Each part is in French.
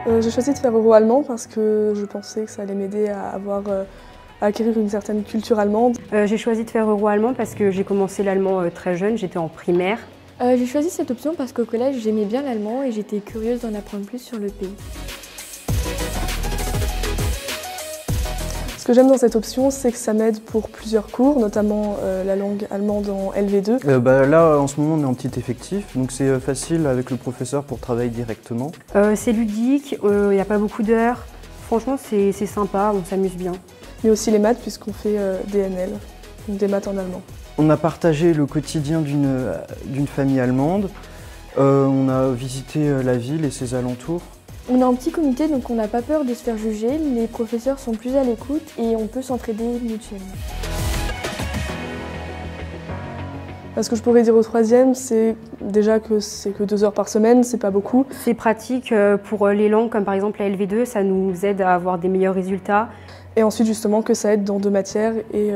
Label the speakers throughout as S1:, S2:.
S1: J'ai choisi de faire euro-allemand parce que je pensais que ça allait m'aider à acquérir une certaine culture allemande.
S2: J'ai choisi de faire euro-allemand parce que j'ai commencé l'allemand très jeune, j'étais en primaire.
S3: J'ai choisi cette option parce qu'au collège, j'aimais bien l'allemand et j'étais curieuse d'en apprendre plus sur le pays.
S1: Ce que j'aime dans cette option, c'est que ça m'aide pour plusieurs cours, notamment la langue allemande en LV2.
S4: Là, en ce moment, on est en petit effectif, donc c'est facile avec le professeur pour travailler directement.
S2: C'est ludique, il n'y a pas beaucoup d'heures. Franchement, c'est sympa, on s'amuse bien.
S1: Mais aussi les maths, puisqu'on fait DNL, donc des maths en allemand.
S4: On a partagé le quotidien d'une famille allemande. On a visité la ville et ses alentours.
S3: On est un petit comité, donc on n'a pas peur de se faire juger. Les professeurs sont plus à l'écoute et on peut s'entraider mutuellement.
S1: Ce que je pourrais dire au troisième, c'est déjà que c'est que 2 heures par semaine, c'est pas beaucoup.
S2: C'est pratique pour les langues, comme par exemple la LV2, ça nous aide à avoir des meilleurs résultats.
S1: Et ensuite justement que ça aide dans 2 matières et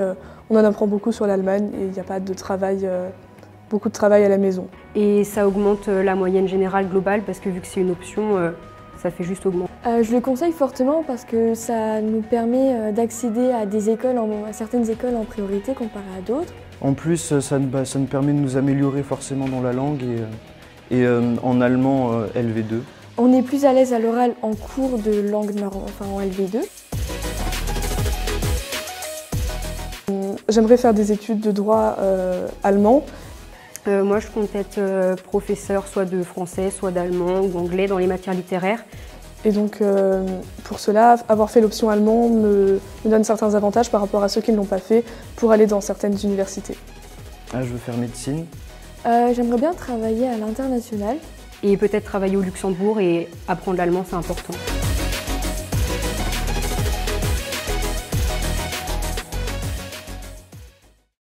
S1: on en apprend beaucoup sur l'Allemagne et il n'y a pas de travail, beaucoup de travail à la maison.
S2: Et ça augmente la moyenne générale globale parce que vu que c'est une option, ça fait juste augmenter.
S3: Je le conseille fortement parce que ça nous permet d'accéder à des écoles, à certaines écoles en priorité comparé à d'autres.
S4: En plus, ça nous permet de nous améliorer forcément dans la langue et en allemand LV2.
S3: On est plus à l'aise à l'oral en cours de langue en LV2.
S1: J'aimerais faire des études de droit allemand.
S2: Moi, je compte être professeur soit de français, soit d'allemand ou anglais dans les matières littéraires.
S1: Et donc, pour cela, avoir fait l'option allemand me donne certains avantages par rapport à ceux qui ne l'ont pas fait pour aller dans certaines universités.
S4: Je veux faire médecine.
S3: J'aimerais bien travailler à l'international.
S2: Et peut-être travailler au Luxembourg et apprendre l'allemand, c'est important.